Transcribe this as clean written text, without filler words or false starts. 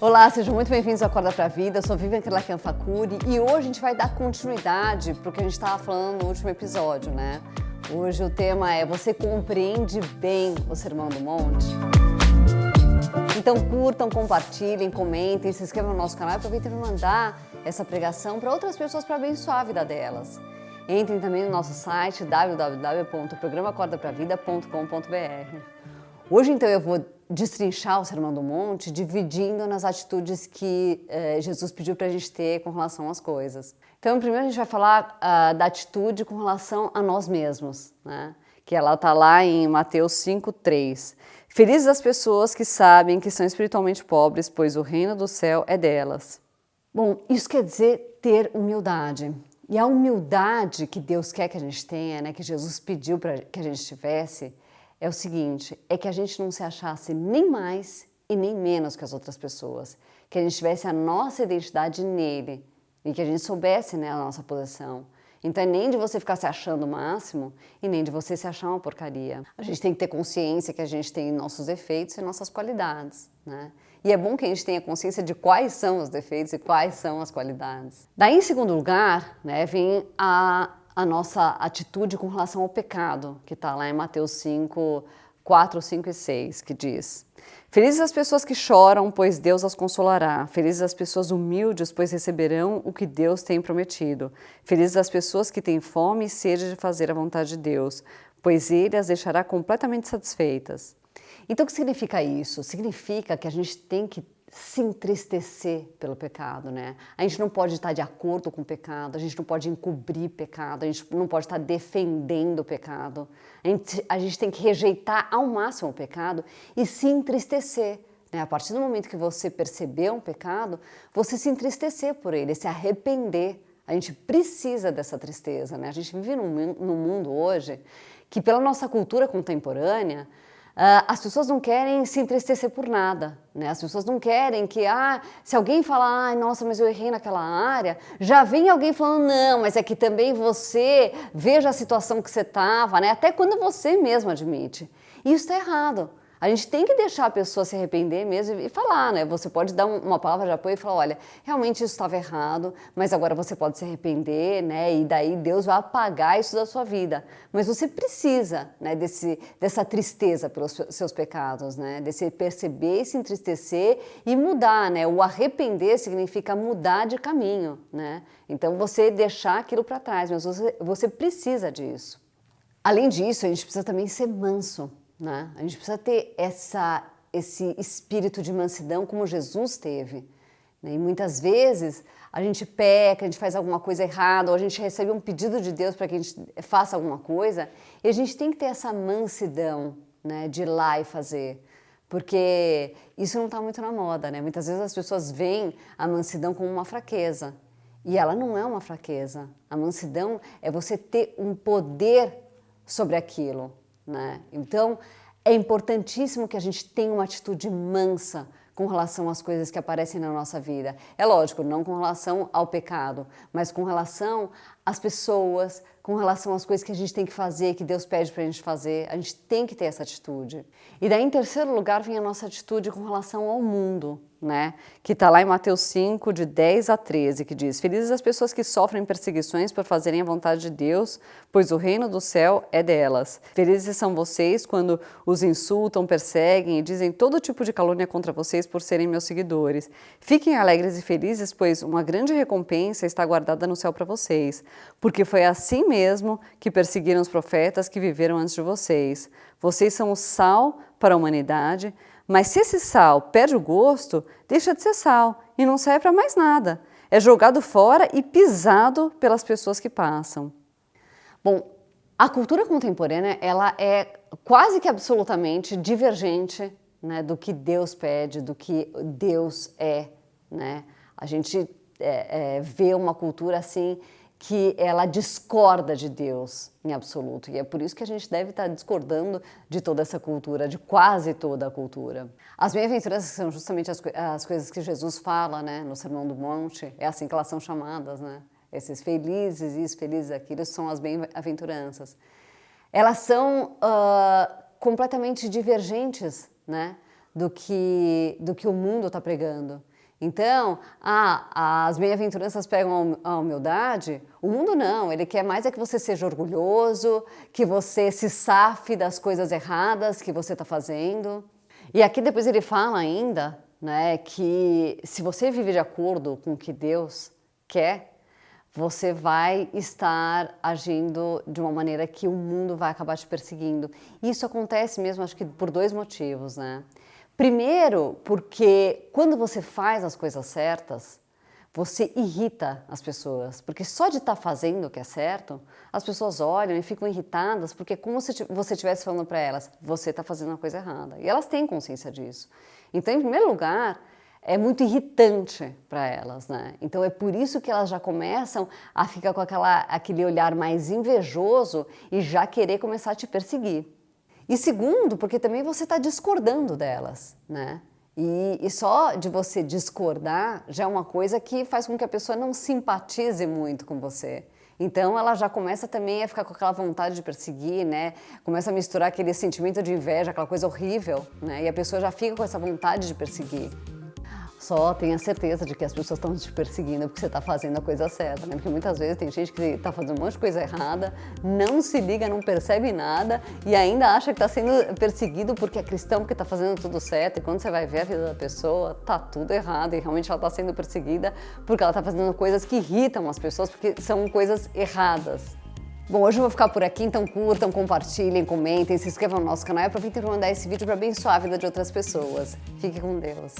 Olá, sejam muito bem-vindos ao Acorda Pra Vida, eu sou Vivian Kerlakian Fakuri e hoje a gente vai dar continuidade para o que a gente estava falando no último episódio, né? Hoje o tema é Você compreende bem o Sermão do Monte? Então curtam, compartilhem, comentem, se inscrevam no nosso canal e aproveitem para mandar essa pregação para outras pessoas para abençoar a vida delas. Entrem também no nosso site www.programacordapravida.com.br. Hoje então eu vou destrinchar o Sermão do Monte, dividindo nas atitudes que Jesus pediu para a gente ter com relação às coisas. Então, primeiro a gente vai falar da atitude com relação a nós mesmos, né? Que ela está lá em Mateus 5:3. Felizes as pessoas que sabem que são espiritualmente pobres, pois o reino do céu é delas. Bom, isso quer dizer ter humildade. E a humildade que Deus quer que a gente tenha, né, que Jesus pediu para que a gente tivesse, é o seguinte, é que a gente não se achasse nem mais e nem menos que as outras pessoas, que a gente tivesse a nossa identidade nele e que a gente soubesse, né, a nossa posição. Então é nem de você ficar se achando o máximo e nem de você se achar uma porcaria. A gente tem que ter consciência que a gente tem nossos defeitos e nossas qualidades, né? E é bom que a gente tenha consciência de quais são os defeitos e quais são as qualidades. Daí, em segundo lugar, né, vem a nossa atitude com relação ao pecado, que está lá em Mateus 5, 4, 5 e 6, que diz: Felizes as pessoas que choram, pois Deus as consolará. Felizes as pessoas humildes, pois receberão o que Deus tem prometido. Felizes as pessoas que têm fome e sede de fazer a vontade de Deus, pois Ele as deixará completamente satisfeitas. Então, o que significa isso? Significa que a gente tem que se entristecer pelo pecado, né? A gente não pode estar de acordo com o pecado, a gente não pode encobrir pecado, a gente não pode estar defendendo o pecado. A gente tem que rejeitar ao máximo o pecado e se entristecer, né? A partir do momento que você percebeu um pecado, você se entristecer por ele, se arrepender. A gente precisa dessa tristeza, né? A gente vive num mundo hoje que, pela nossa cultura contemporânea, as pessoas não querem se entristecer por nada, né? As pessoas não querem que, se alguém falar, nossa, mas eu errei naquela área, já vem alguém falando, não, mas é que também você veja a situação que você estava, né? Até quando você mesmo admite. E isso está errado. A gente tem que deixar a pessoa se arrepender mesmo e falar, né? Você pode dar uma palavra de apoio e falar, olha, realmente isso estava errado, mas agora você pode se arrepender, né? E daí Deus vai apagar isso da sua vida. Mas você precisa, né, dessa tristeza pelos seus pecados, né? Desse perceber, se entristecer e mudar, né? O arrepender significa mudar de caminho, né? Então você deixar aquilo para trás, mas você precisa disso. Além disso, a gente precisa também ser manso, né? A gente precisa ter esse espírito de mansidão como Jesus teve, né? E muitas vezes a gente peca, a gente faz alguma coisa errada, ou a gente recebe um pedido de Deus para que a gente faça alguma coisa, e a gente tem que ter essa mansidão, né, de ir lá e fazer, porque isso não está muito na moda, né? Muitas vezes as pessoas veem a mansidão como uma fraqueza, e ela não é uma fraqueza. A mansidão é você ter um poder sobre aquilo, né? Então, é importantíssimo que a gente tenha uma atitude mansa com relação às coisas que aparecem na nossa vida. É lógico, não com relação ao pecado, mas com relação às pessoas, com relação às coisas que a gente tem que fazer, que Deus pede pra gente fazer. A gente tem que ter essa atitude. E daí, em terceiro lugar, vem a nossa atitude com relação ao mundo, né? Que está lá em Mateus 5, de 10 a 13, que diz: Felizes as pessoas que sofrem perseguições por fazerem a vontade de Deus, pois o reino do céu é delas. Felizes são vocês quando os insultam, perseguem e dizem todo tipo de calúnia contra vocês por serem meus seguidores. Fiquem alegres e felizes, pois uma grande recompensa está guardada no céu para vocês, porque foi assim mesmo que perseguiram os profetas que viveram antes de vocês. Vocês são o sal para a humanidade, mas se esse sal perde o gosto, deixa de ser sal e não serve para mais nada. É jogado fora e pisado pelas pessoas que passam. Bom, a cultura contemporânea, ela é quase que absolutamente divergente, né, do que Deus pede, do que Deus é, né? A gente vê uma cultura assim que ela discorda de Deus em absoluto. E é por isso que a gente deve estar discordando de toda essa cultura, de quase toda a cultura. As bem-aventuranças são justamente as coisas que Jesus fala, né, no Sermão do Monte. É assim que elas são chamadas, né? Esses felizes, isso, felizes, aquilo, são as bem-aventuranças. Elas são completamente divergentes, né, do que o mundo está pregando. Então, as bem-aventuranças pegam a humildade, o mundo não, ele quer mais é que você seja orgulhoso, que você se safe das coisas erradas que você está fazendo. E aqui depois ele fala ainda, né, que se você vive de acordo com o que Deus quer, você vai estar agindo de uma maneira que o mundo vai acabar te perseguindo. Isso acontece mesmo, acho que por 2 motivos, né? Primeiro, porque quando você faz as coisas certas, você irrita as pessoas, porque só de estar fazendo o que é certo, as pessoas olham e ficam irritadas, porque é como se você estivesse falando para elas, você está fazendo a coisa errada. E elas têm consciência disso. Então, em primeiro lugar, é muito irritante para elas, né? Então é por isso que elas já começam a ficar com aquele olhar mais invejoso e já querer começar a te perseguir. E segundo, porque também você está discordando delas, né? E só de você discordar já é uma coisa que faz com que a pessoa não simpatize muito com você. Então ela já começa também a ficar com aquela vontade de perseguir, né? Começa a misturar aquele sentimento de inveja, aquela coisa horrível, né? E a pessoa já fica com essa vontade de perseguir. Só tenha certeza de que as pessoas estão te perseguindo porque você está fazendo a coisa certa, né? Porque muitas vezes tem gente que está fazendo um monte de coisa errada, não se liga, não percebe nada e ainda acha que está sendo perseguido porque é cristão, porque está fazendo tudo certo. E quando você vai ver a vida da pessoa, tá tudo errado e realmente ela está sendo perseguida porque ela está fazendo coisas que irritam as pessoas, porque são coisas erradas. Bom, hoje eu vou ficar por aqui, então curtam, compartilhem, comentem, se inscrevam no nosso canal e aproveitem para mandar esse vídeo para abençoar a vida de outras pessoas. Fique com Deus.